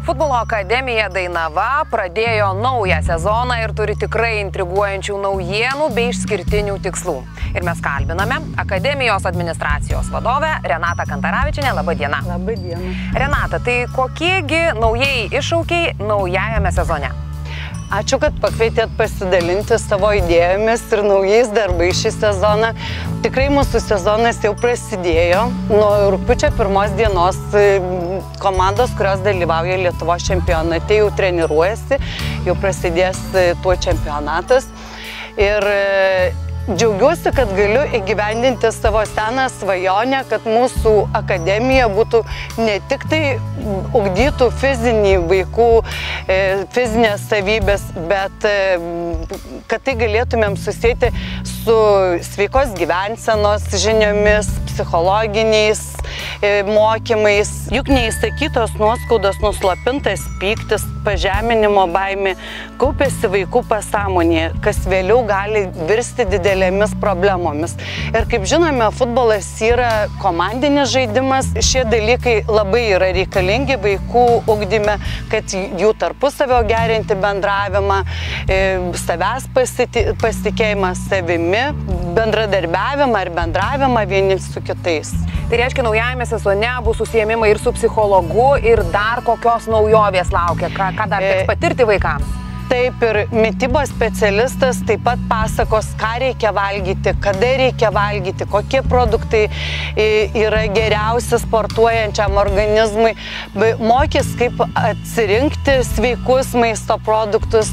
Futbolo akademija Dainava pradėjo naują sezoną ir turi tikrai intriguojančių naujienų bei išskirtinių tikslų. Ir mes kalbiname akademijos administracijos vadovę Renatą Kantaravičienę. Labą dieną. Labą dieną. Renata, tai kokiegi naujieji iššūkiai naujajame sezone? Ačiū, kad pakvietėt pasidalinti savo idėjomis ir naujais darbais šį sezoną. Tikrai mūsų sezonas jau prasidėjo. Nuo rugpjūčio 1 dienos komandos, kurios dalyvauja Lietuvos čempionate, jau treniruojasi, jau prasidės tuo čempionatas. Ir džiaugiuosi, kad galiu įgyvendinti savo seną svajonę, kad mūsų akademija būtų ne tik tai ugdytų fizinį vaikų fizinės savybės, bet kad tai galėtumėm susėti su sveikos gyvensenos žiniomis, psichologiniais mokymais. Juk neįsakytos nuoskaudos, nuslopintas pyktis, pažeminimo baimė kaupiasi vaikų pasąmonėje, kas vėliau gali virsti didelėmis problemomis. Ir kaip žinome, futbolas yra komandinis žaidimas. Šie dalykai labai yra reikalingi vaikų ugdyme, kad jų tarpusavio gerinti bendravimą, savęs pasitikėjimą savimi, bendradarbiavimą ir bendravimą vieni su kitais. Tai reiškia, naujajame sezone bus užsiėmimai ir su psichologu, ir dar kokios naujovės laukia, ką dar teks patirti vaikams? Taip, ir mitybos specialistas taip pat pasakos, ką reikia valgyti, kada reikia valgyti, kokie produktai yra geriausi sportuojančiam organizmui. Mokys, kaip atsirinkti sveikus maisto produktus,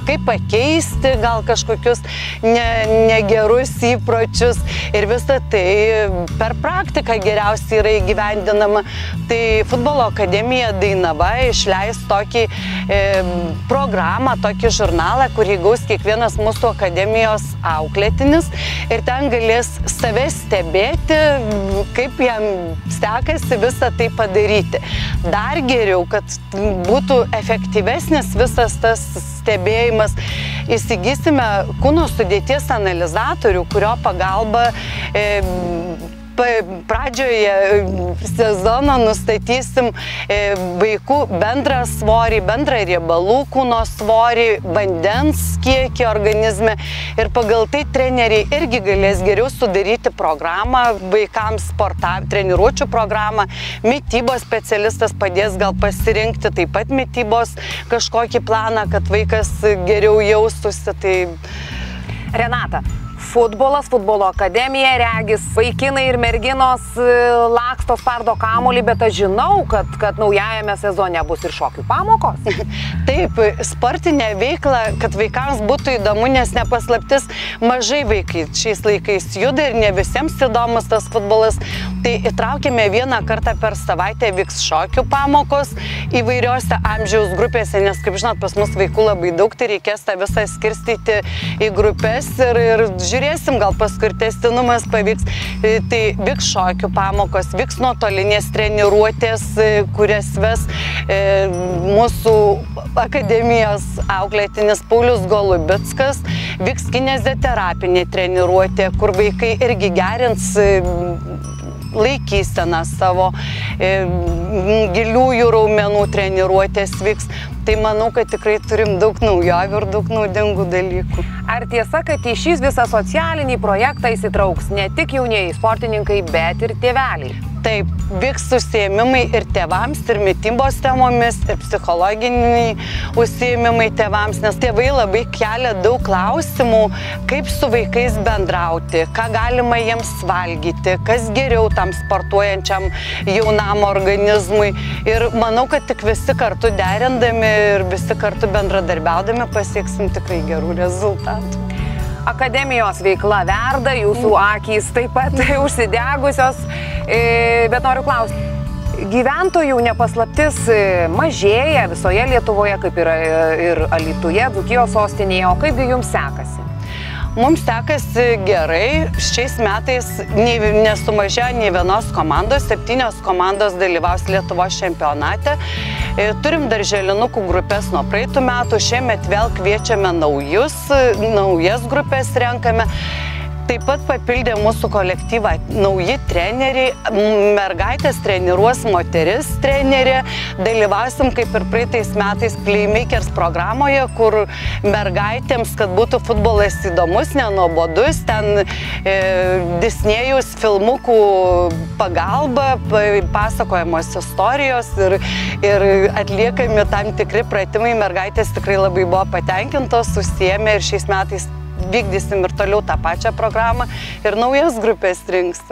kaip pakeisti gal kažkokius negerus įpročius. Ir visą tai per praktiką geriausiai yra įgyvendinama. Tai Futbolo akademija Dainava išleis tokį programą, tokį žurnalą, kurį gaus kiekvienas mūsų akademijos auklėtinis ir ten galės save stebėti, kaip jam sekasi visą tai padaryti. Dar geriau, kad būtų efektyvesnis visas tas stebėjimas, įsigysime kūno sudėties analizatorių, kurio pagalba pradžioje sezono nustatysim vaikų bendrą svorį, bendrą riebalų kūno svorį, vandens kiekį organizme ir pagal tai treneriai irgi galės geriau sudaryti programą vaikams, treniruočių programą. Mitybos specialistas padės gal pasirinkti taip pat mitybos kažkokį planą, kad vaikas geriau jaustųsi. Tai... Renata, futbolas, futbolo akademija, regis, vaikinai ir merginos laksto, spardo kamuolį, bet aš žinau, kad naujajame sezone bus ir šokių pamokos. Taip, sportinė veikla, kad vaikams būtų įdomu, nes nepaslaptis, mažai vaikai šiais laikais juda ir ne visiems įdomus tas futbolas. Tai įtraukėme vieną kartą per savaitę vyks šokių pamokos įvairiose amžiaus grupėse, nes, kaip žinot, pas mus vaikų labai daug, tai reikės tą visą skirstyti į grupės ir žiūrėsim, gal paskui tęstinumas pavyks. Tai vyks šokių pamokos, vyks nuotolinės treniruotės, kurias ves mūsų akademijos auklėtinis Paulius Golubickas, vyks kineziterapinė treniruotė, kur vaikai irgi gerins laikyseną savo, giliųjų raumenų treniruotės vyks. Tai manau, kad tikrai turim daug naujovių ir daug naudingų dalykų. Ar tiesa, kad į šį visą socialinį projektą įsitrauks ne tik jaunieji sportininkai, bet ir tėveliai? Taip, vyks užsiėmimai ir tėvams, ir mitybos temomis, ir psichologiniai užsiėmimai tėvams, nes tėvai labai kelia daug klausimų, kaip su vaikais bendrauti, ką galima jiems valgyti, kas geriau tam sportuojančiam jaunam organizmui. Ir manau, kad tik visi kartu derindami ir visi kartu bendradarbiaudami pasieksim tikrai gerų rezultatų. Akademijos veikla verda, jūsų akys taip pat užsidegusios, bet noriu klausti, gyventojų nepaslaptis mažėja visoje Lietuvoje, kaip yra ir Alytuje, Dzūkijos sostinėje, o kaipgi jums sekasi? Mums sekasi gerai, šiais metais nesumažėjo nei vienos komandos, 7 komandos dalyvaus Lietuvos čempionate. Turim darželinukų grupės nuo praeitų metų, šiemet vėl kviečiame naujas grupės renkame. Taip pat papildė mūsų kolektyvą nauji treneriai, mergaitės treniruos moteris trenerė, dalyvausim kaip ir praeitais metais Playmakers programoje, kur mergaitėms, kad būtų futbolas įdomus, nenuobodus, ten Disnėjaus filmukų pagalba, pasakojamos istorijos ir atliekami tam tikri pratimai, mergaitės tikrai labai buvo patenkintos, susiėmė ir šiais metais vykdysim ir toliau tą pačią programą ir naujas grupės rinksim.